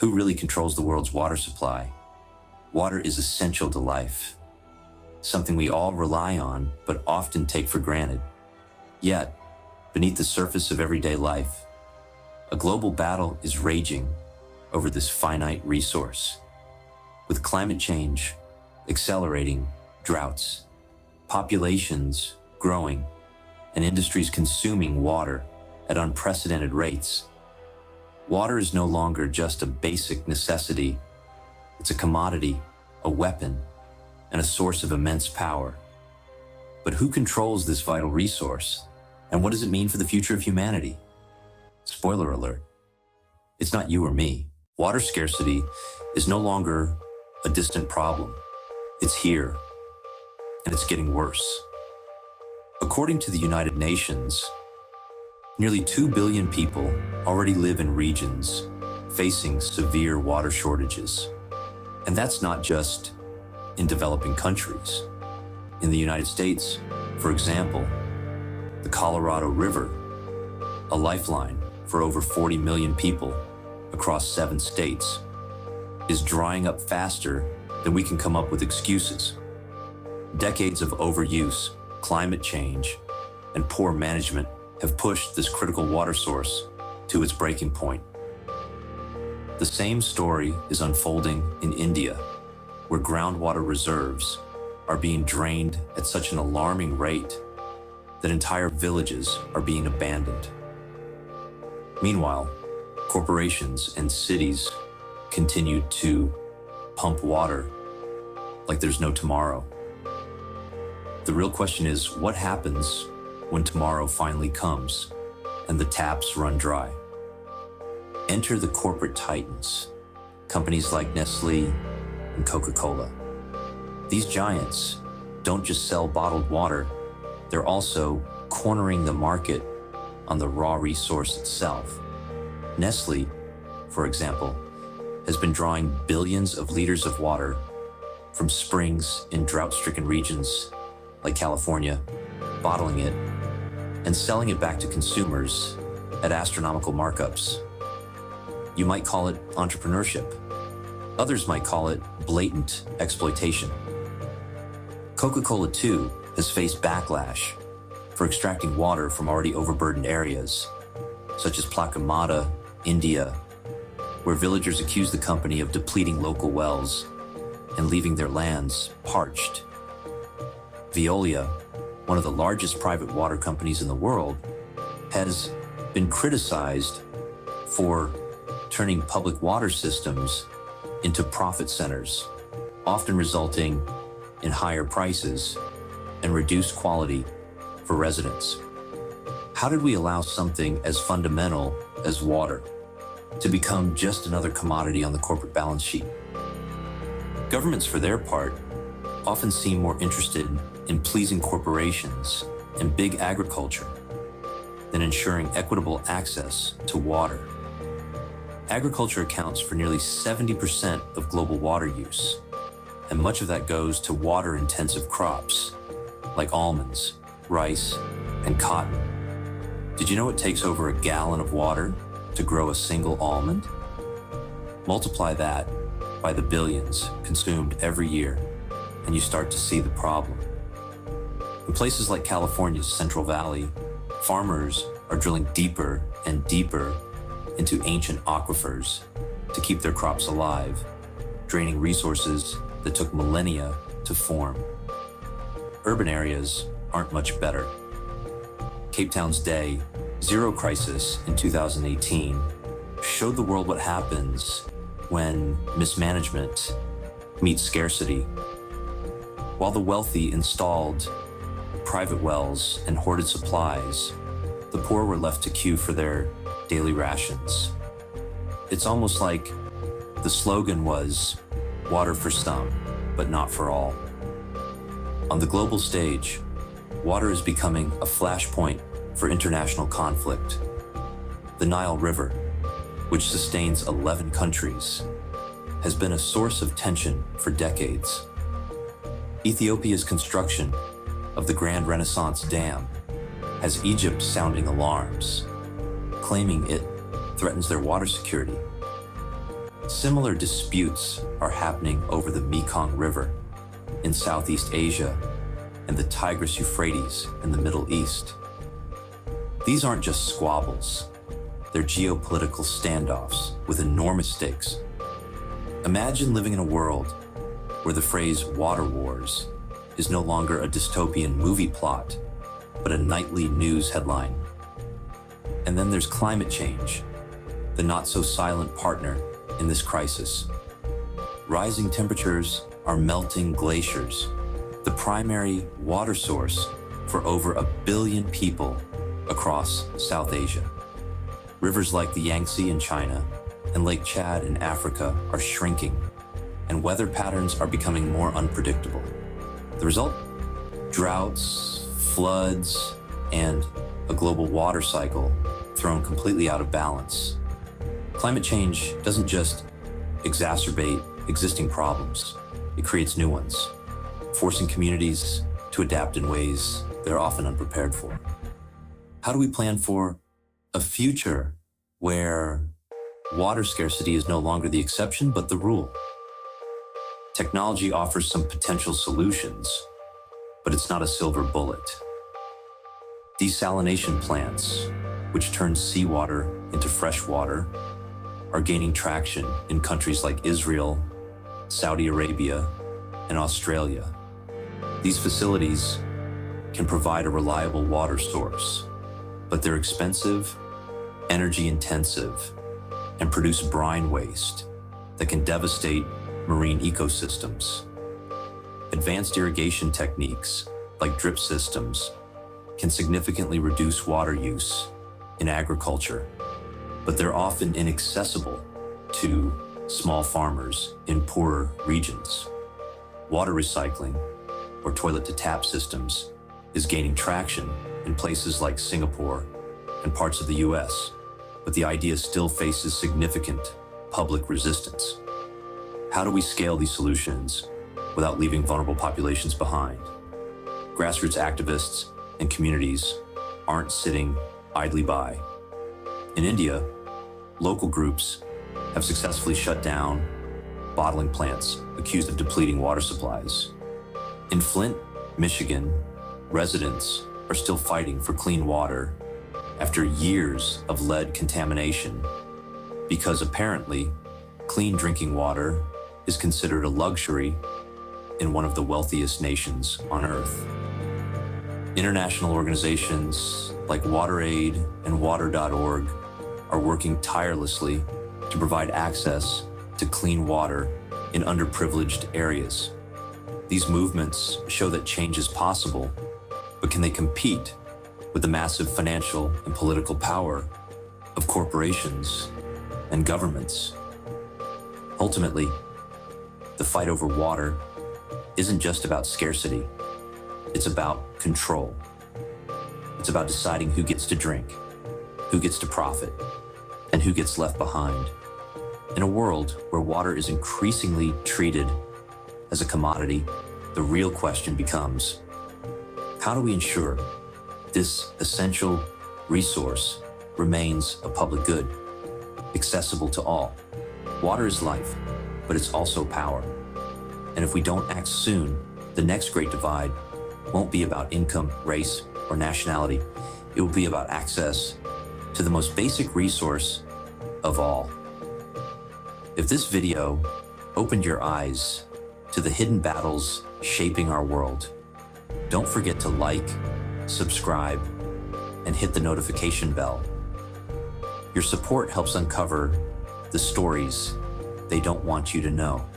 Who really controls the world's water supply? Water is essential to life, something we all rely on but often take for granted. Yet, beneath the surface of everyday life, a global battle is raging over this finite resource. With climate change accelerating, droughts, populations growing, and industries consuming water at unprecedented rates, water is no longer just a basic necessity. It's a commodity, a weapon, and a source of immense power. But who controls this vital resource? And what does it mean for the future of humanity? Spoiler alert, it's not you or me. Water scarcity is no longer a distant problem. It's here, and it's getting worse. According to the United Nations, nearly 2 billion people already live in regions facing severe water shortages. And that's not just in developing countries. In the United States, for example, the Colorado River, a lifeline for over 40 million people across 7 states, is drying up faster than we can come up with excuses. Decades of overuse, climate change, and poor management have pushed this critical water source to its breaking point. The same story is unfolding in India, where groundwater reserves are being drained at such an alarming rate that entire villages are being abandoned. Meanwhile, corporations and cities continue to pump water like there's no tomorrow. The real question is, what happens when tomorrow finally comes and the taps run dry? Enter the corporate titans, companies like Nestlé and Coca-Cola. These giants don't just sell bottled water, they're also cornering the market on the raw resource itself. Nestlé, for example, has been drawing billions of liters of water from springs in drought-stricken regions like California, bottling it, and selling it back to consumers at astronomical markups. You might call it entrepreneurship. Others might call it blatant exploitation. Coca-Cola, too, has faced backlash for extracting water from already overburdened areas, such as Plakamata, India, where villagers accuse the company of depleting local wells and leaving their lands parched. Veolia, one of the largest private water companies in the world, has been criticized for turning public water systems into profit centers, often resulting in higher prices and reduced quality for residents. How did we allow something as fundamental as water to become just another commodity on the corporate balance sheet? Governments, for their part, often seem more interested in pleasing corporations and big agriculture than ensuring equitable access to water. Agriculture accounts for nearly 70% of global water use, and much of that goes to water-intensive crops like almonds, rice, and cotton. Did you know it takes over a gallon of water to grow a single almond? Multiply that by the billions consumed every year, and you start to see the problem. In places like California's Central Valley, farmers are drilling deeper and deeper into ancient aquifers to keep their crops alive, draining resources that took millennia to form. Urban areas aren't much better. Cape Town's Day Zero crisis in 2018 showed the world what happens when mismanagement meets scarcity. While the wealthy installed private wells and hoarded supplies, the poor were left to queue for their daily rations. It's almost like the slogan was, water for some, but not for all. On the global stage, water is becoming a flashpoint for international conflict. The Nile River, which sustains 11 countries, has been a source of tension for decades. Ethiopia's construction of the Grand Renaissance Dam has Egypt sounding alarms, claiming it threatens their water security. Similar disputes are happening over the Mekong River in Southeast Asia and the Tigris-Euphrates in the Middle East. These aren't just squabbles, they're geopolitical standoffs with enormous stakes. Imagine living in a world where the phrase water wars is no longer a dystopian movie plot, but a nightly news headline. And then there's climate change, the not-so-silent partner in this crisis. Rising temperatures are melting glaciers, the primary water source for over 1 billion people across South Asia. Rivers like the Yangtze in China and Lake Chad in Africa are shrinking, and weather patterns are becoming more unpredictable. The result? Droughts, floods, and a global water cycle thrown completely out of balance. Climate change doesn't just exacerbate existing problems, it creates new ones, forcing communities to adapt in ways they're often unprepared for. How do we plan for a future where water scarcity is no longer the exception, but the rule? Technology offers some potential solutions, but it's not a silver bullet. Desalination plants, which turn seawater into fresh water, are gaining traction in countries like Israel, Saudi Arabia, and Australia. These facilities can provide a reliable water source, but they're expensive, energy-intensive, and produce brine waste that can devastate marine ecosystems. Advanced irrigation techniques, like drip systems, can significantly reduce water use in agriculture, but they're often inaccessible to small farmers in poorer regions. Water recycling, or toilet-to-tap systems, is gaining traction in places like Singapore and parts of the US, but the idea still faces significant public resistance. How do we scale these solutions without leaving vulnerable populations behind? Grassroots activists and communities aren't sitting idly by. In India, local groups have successfully shut down bottling plants accused of depleting water supplies. In Flint, Michigan, residents are still fighting for clean water after years of lead contamination, because apparently clean drinking water is considered a luxury in one of the wealthiest nations on Earth. International organizations like WaterAid and Water.org are working tirelessly to provide access to clean water in underprivileged areas. These movements show that change is possible, but can they compete with the massive financial and political power of corporations and governments? Ultimately, the fight over water isn't just about scarcity. It's about control. It's about deciding who gets to drink, who gets to profit, and who gets left behind. In a world where water is increasingly treated as a commodity, the real question becomes, how do we ensure this essential resource remains a public good, accessible to all? Water is life, but it's also power. And if we don't act soon, the next great divide won't be about income, race, or nationality. It will be about access to the most basic resource of all. If this video opened your eyes to the hidden battles shaping our world, don't forget to like, subscribe, and hit the notification bell. Your support helps uncover the stories they don't want you to know.